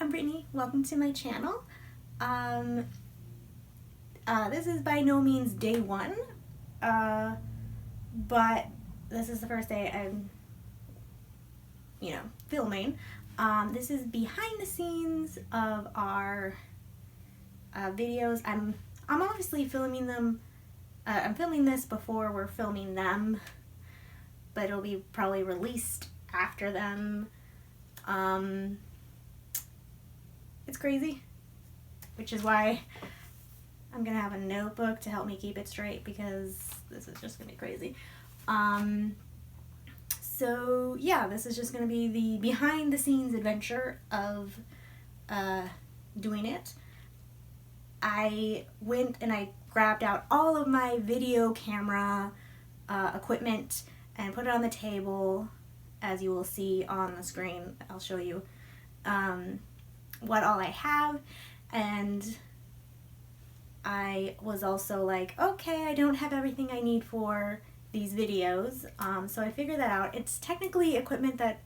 I'm Brittany. Welcome to my channel. This is by no means day one, but this is the first day I'm, filming. This is behind the scenes of our videos. I'm obviously filming them. I'm filming this before we're filming them, but it'll be probably released after them. It's crazy, which is why I'm gonna have a notebook to help me keep it straight, because this is just gonna be crazy. So yeah, this is just gonna be the behind the scenes adventure of doing it. I went and I grabbed out all of my video camera equipment and put it on the table, as you will see on the screen. I'll show you what all I have, and I was also like, okay, I don't have everything I need for these videos, so I figured that out. It's technically equipment that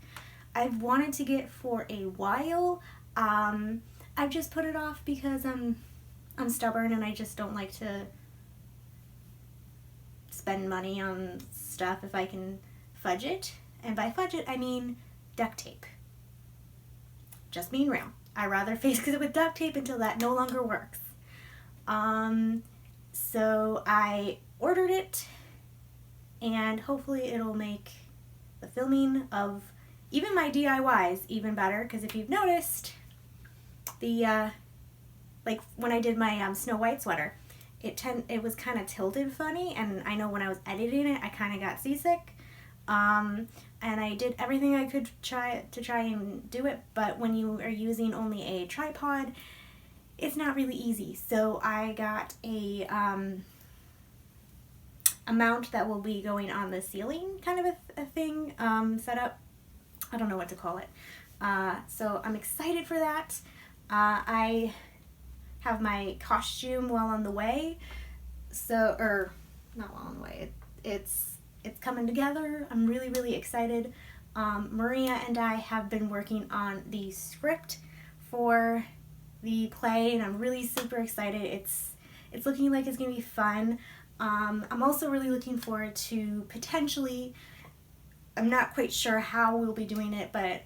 I've wanted to get for a while. I've just put it off because I'm stubborn and I just don't like to spend money on stuff if I can fudge it. And by fudge it, I mean duct tape. Just being real. I rather face it with duct tape until that no longer works. So I ordered it, and hopefully it'll make the filming of even my DIYs even better, because if you've noticed, the like when I did my Snow White sweater, it was kind of tilted funny, and I know when I was editing it I kind of got seasick. And I did everything I could try and do it, but when you are using only a tripod, it's not really easy. So I got a mount that will be going on the ceiling, kind of a thing, set up. I don't know what to call it. So I'm excited for that. I have my costume well on the way. Or not well on the way. It's coming together. I'm really, really excited. Maria and I have been working on the script for the play, and I'm really super excited. It's looking like it's gonna be fun. I'm also really looking forward to potentially, I'm not quite sure how we'll be doing it, but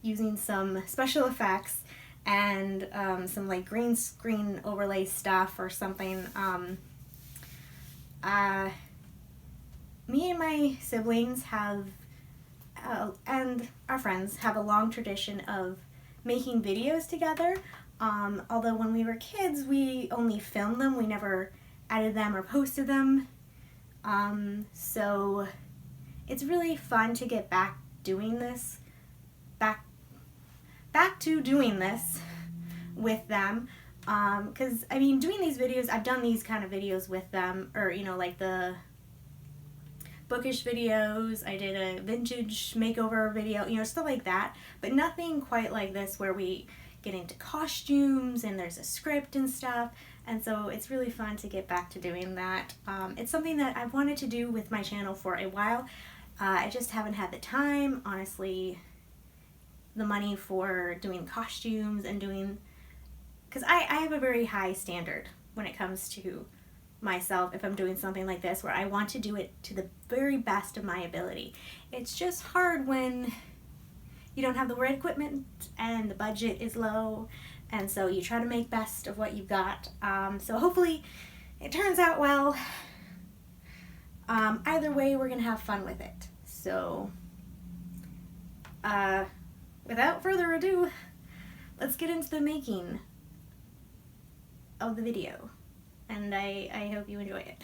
using some special effects and some like green screen overlay stuff or something. Me and my siblings have, and our friends have a long tradition of making videos together. Although when we were kids, we only filmed them. We never edited them or posted them. So it's really fun to get back doing this, back to doing this with them. Because, I mean, doing these videos, I've done these kind of videos with them, or, like the bookish videos. I did a vintage makeover video, stuff like that, but nothing quite like this where we get into costumes and there's a script and stuff. And so it's really fun to get back to doing that. It's something that I've wanted to do with my channel for a while. I just haven't had the time, honestly, the money for doing costumes and doing, because I have a very high standard when it comes to myself if I'm doing something like this, where I want to do it to the very best of my ability. It's just hard when you don't have the right equipment and the budget is low, and so you try to make best of what you've got. So hopefully it turns out well. Either way, we're gonna have fun with it. So without further ado, let's get into the making of the video. And I hope you enjoy it.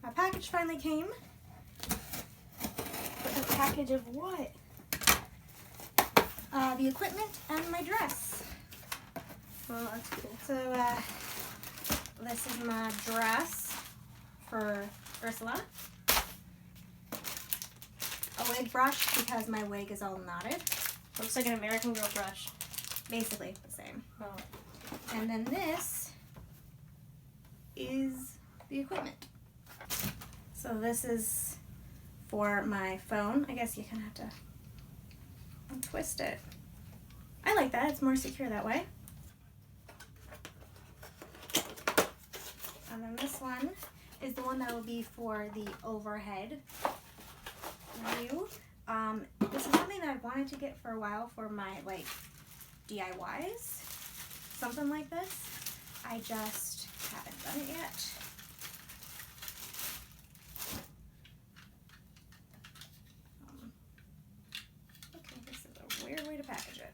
My package finally came. With a package of what? The equipment and my dress. Well, that's cool. So, this is my dress for Ursula. A wig brush, because my wig is all knotted. Looks like an American Girl brush. Basically the same. Oh. And then this is the equipment. So this is for my phone. I guess you kind of have to untwist it. like that. It's more secure that way. And then this one is the one that will be for the overhead view. This is something that I've wanted to get for a while for my like DIYs. Something like this. I just haven't done it yet. Okay, this is a weird way to package it.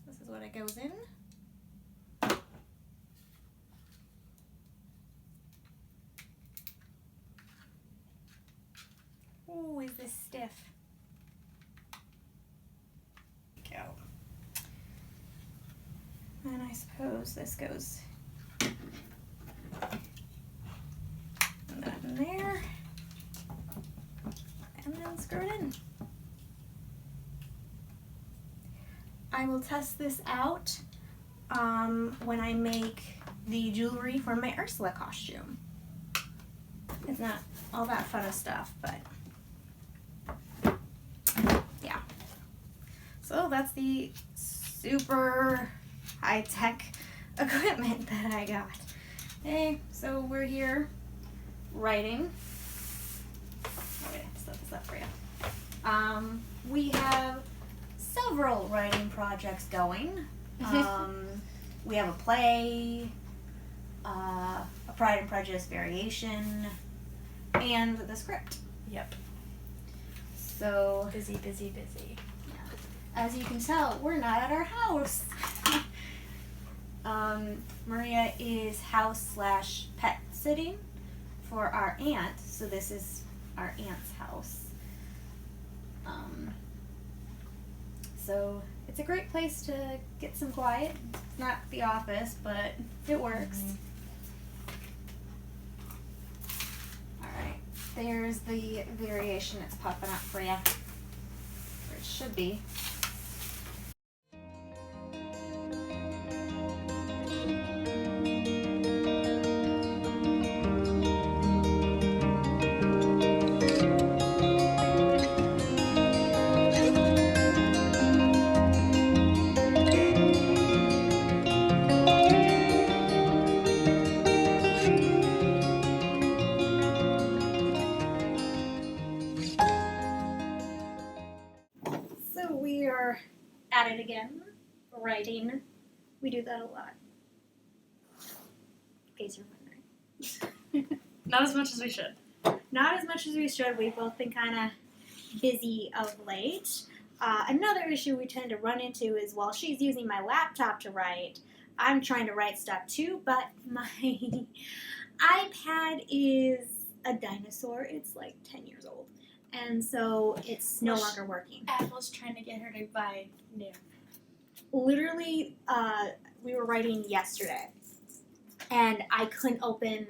This is what it goes in. Oh, is this stiff? Go. And I suppose this goes in that in there, and then screw it in. I will test this out when I make the jewelry for my Ursula costume. It's not all that fun of stuff, but yeah. So that's the super high-tech equipment that I got. Hey, so we're here writing. Okay, set this up for you. We have several writing projects going. We have a play, a Pride and Prejudice variation, and the script. Yep. So Busy, busy, busy. as you can tell, we're not at our house. Maria is house/pet sitting for our aunt, so this is our aunt's house. So it's a great place to get some quiet. It's not the office, but it works. Alright, there's the variation that's popping up for you. Or it should be. So we are at it again, writing. We do that a lot. In case you're wondering. Not as much as we should. Not as much as we should. We've both been kind of busy of late. Another issue we tend to run into is while she's using my laptop to write, I'm trying to write stuff too, but my iPad is a dinosaur. It's like 10 years old. And so it's no longer working. Apple's trying to get her to buy new. Literally, we were writing yesterday, and I couldn't open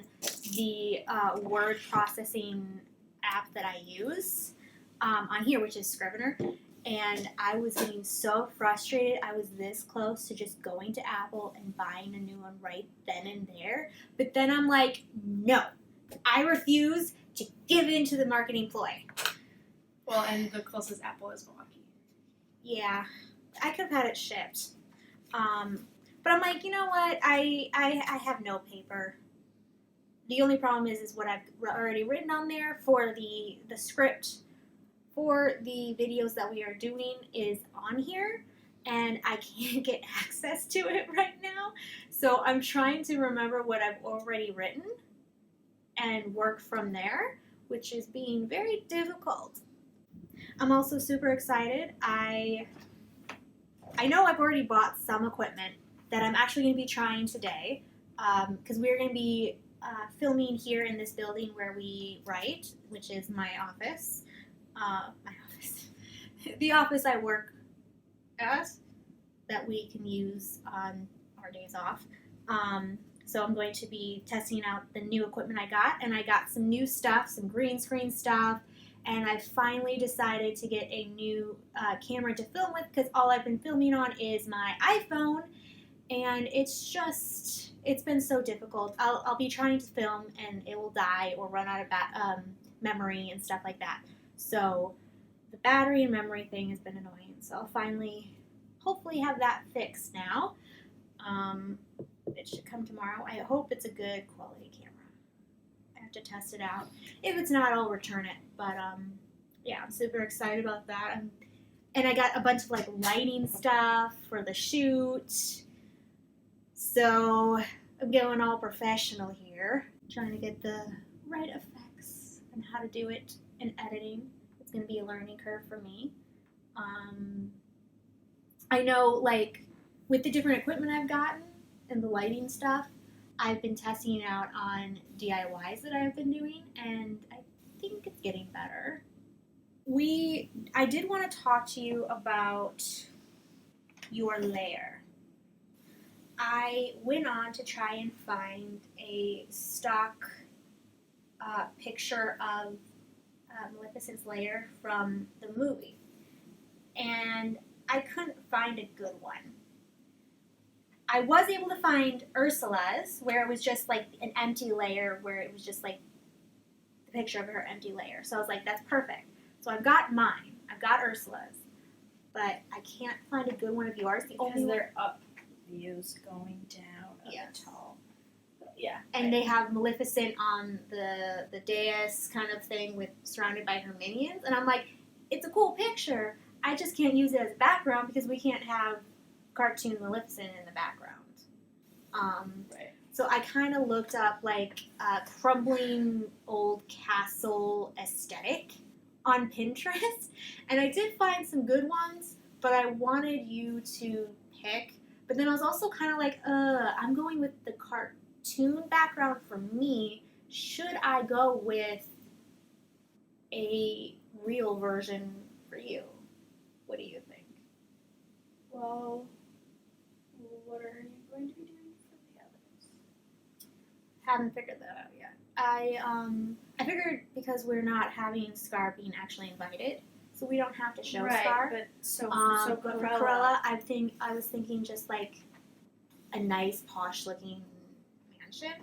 the word processing app that I use on here, which is Scrivener, and I was getting so frustrated. I was this close to just going to Apple and buying a new one right then and there, but then I'm like, no, I refuse to give in to the marketing ploy. Well, and the closest Apple is Milwaukee. Yeah, I could have had it shipped. But I'm like, you know what? I have no paper. The only problem is what I've already written on there for the script for the videos that we are doing is on here, and I can't get access to it right now. So I'm trying to remember what I've already written and work from there, which is being very difficult. I'm also super excited. I know I've already bought some equipment that I'm actually going to be trying today because we're going to be filming here in this building where we write, which is my office. The office I work at that we can use on our days off. So I'm going to be testing out the new equipment I got, and I got some new stuff, some green screen stuff, and I finally decided to get a new camera to film with because all I've been filming on is my iPhone, and it's been so difficult. I'll be trying to film and it will die or run out of memory and stuff like that. So the battery and memory thing has been annoying. So I'll finally, hopefully, have that fixed now. It should come tomorrow. I hope it's a good quality camera. I have to test it out. If it's not, I'll return it. But yeah, I'm super excited about that. And I got a bunch of like lighting stuff for the shoot. So I'm going all professional here, trying to get the right effects and how to do it in editing. It's going to be a learning curve for me. I know, like, with the different equipment I've gotten and the lighting stuff, I've been testing it out on DIYs that I've been doing, and I think it's getting better. I did want to talk to you about your layer. I went on to try and find a stock picture of Maleficent's lair from the movie, and I couldn't find a good one. I was able to find Ursula's, where it was just like an empty layer, where it was just like the picture of her empty layer. So I was like, that's perfect. So I've got mine. I've got Ursula's, but I can't find a good one of yours. The Because only they're up views going down a Yes. tall. But yeah. and they have Maleficent on the dais kind of thing, with surrounded by her minions, and I'm like, it's a cool picture. I just can't use it as a background because we can't have cartoon Maleficent in the background. Right. So I kind of looked up like crumbling old castle aesthetic on Pinterest, and I did find some good ones, but I wanted you to pick. But then I was also kind of like, I'm going with the cartoon background for me. Should I go with a real version for you? What do you think? Well, what are you going to be doing for the others? Haven't figured that out yet. I figured because we're not having Scar being actually invited, so we don't have to show right, Scar. but so But Cruella. Cruella, I was thinking just like a nice, posh-looking mansion.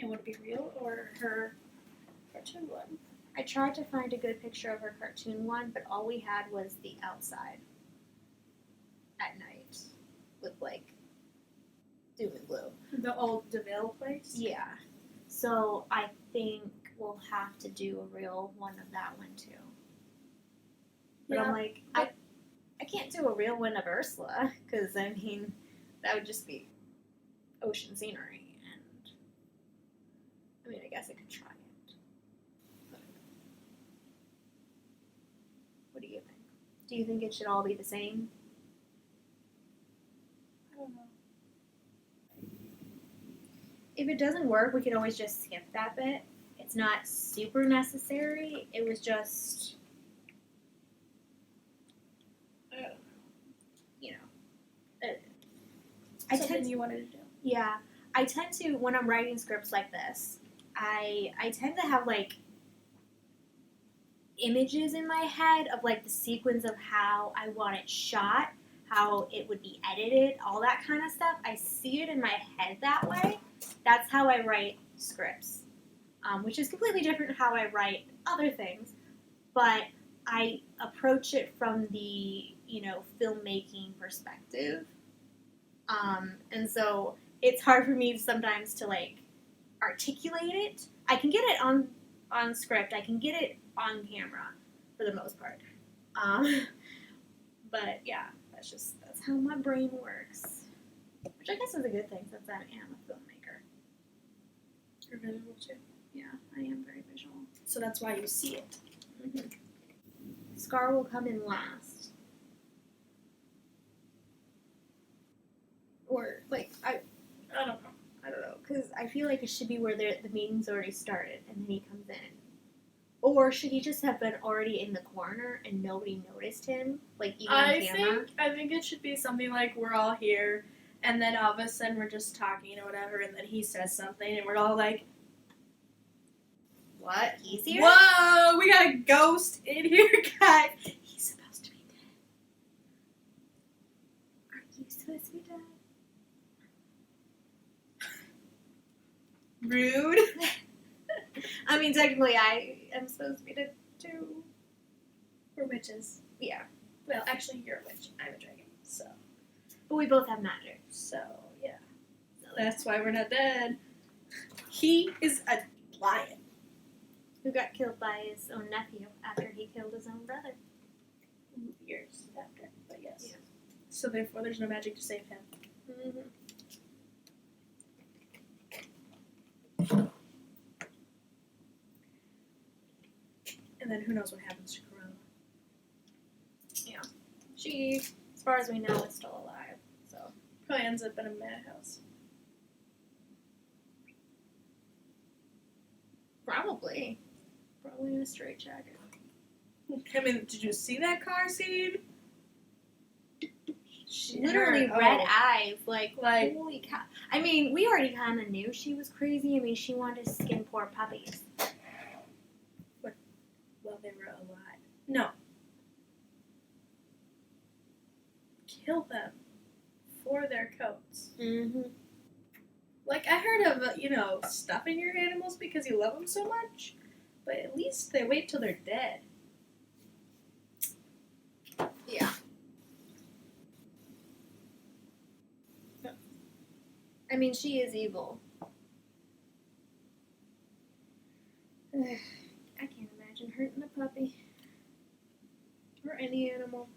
And would it be real or her cartoon one? I tried to find a good picture of her cartoon one, but all we had was the outside at night with like doom and gloom. The old DeVille place? Yeah. So I think we'll have to do a real one of that one too. But Yeah. I'm like, I can't do a real one of Ursula, because I mean, that would just be ocean scenery, and I mean, I guess I could try it. But what do you think? Do you think it should all be the same? I don't know. If it doesn't work, we could always just skip that bit. It's not super necessary. It was just, you know, I Something tend to, you wanted to do. yeah, I tend to, when I'm writing scripts like this, I tend to have like images in my head of like the sequence of how I want it shot, how it would be edited, all that kind of stuff. I see it in my head that way. That's how I write scripts, which is completely different how I write other things, but I approach it from the, filmmaking perspective. And so it's hard for me sometimes to like articulate it. I can get it on script. I can get it on camera for the most part. But yeah, that's how my brain works. Which I guess is a good thing since I am a filmmaker. You're visual too. Yeah, I am very visual. So that's why you see it. Mm-hmm. Scar will come in last. Or, like, I I don't know. because I feel like it should be where the meeting's already started and then he comes in. Or should he just have been already in the corner and nobody noticed him? Like, even on camera? I think it should be something like we're all here, and then all of a sudden we're just talking or whatever, and then he says something, and we're all like, What? He's here? "Whoa, we got a ghost in here, guys. He's supposed to be dead." Are you supposed to be dead? Rude. I mean, technically, I am supposed to be dead too. We're witches. Yeah. Well, actually, you're a witch. I'm a dragon. So But we both have magic. yeah. That's why we're not dead. He is a lion. Who got killed by his own nephew after he killed his own brother. Years after, but yes. Yeah. So therefore, there's no magic to save him. Mm-hmm. And then who knows what happens to Corona? She, as far as we know, is still alive. So Probably ends up in a madhouse. probably in a straitjacket. I mean, did you see that car scene? Literally Her- red oh. eyes, like Like- holy cow. I mean, we already kind of knew she was crazy. I mean, she wanted to skin poor puppies. Well, they were alive. No. Kill them for their coats. Mm-hmm. Like, I heard of, stuffing your animals because you love them so much, but at least they wait till they're dead. Yeah. I mean, she is evil. I can't imagine hurting a puppy or any animal.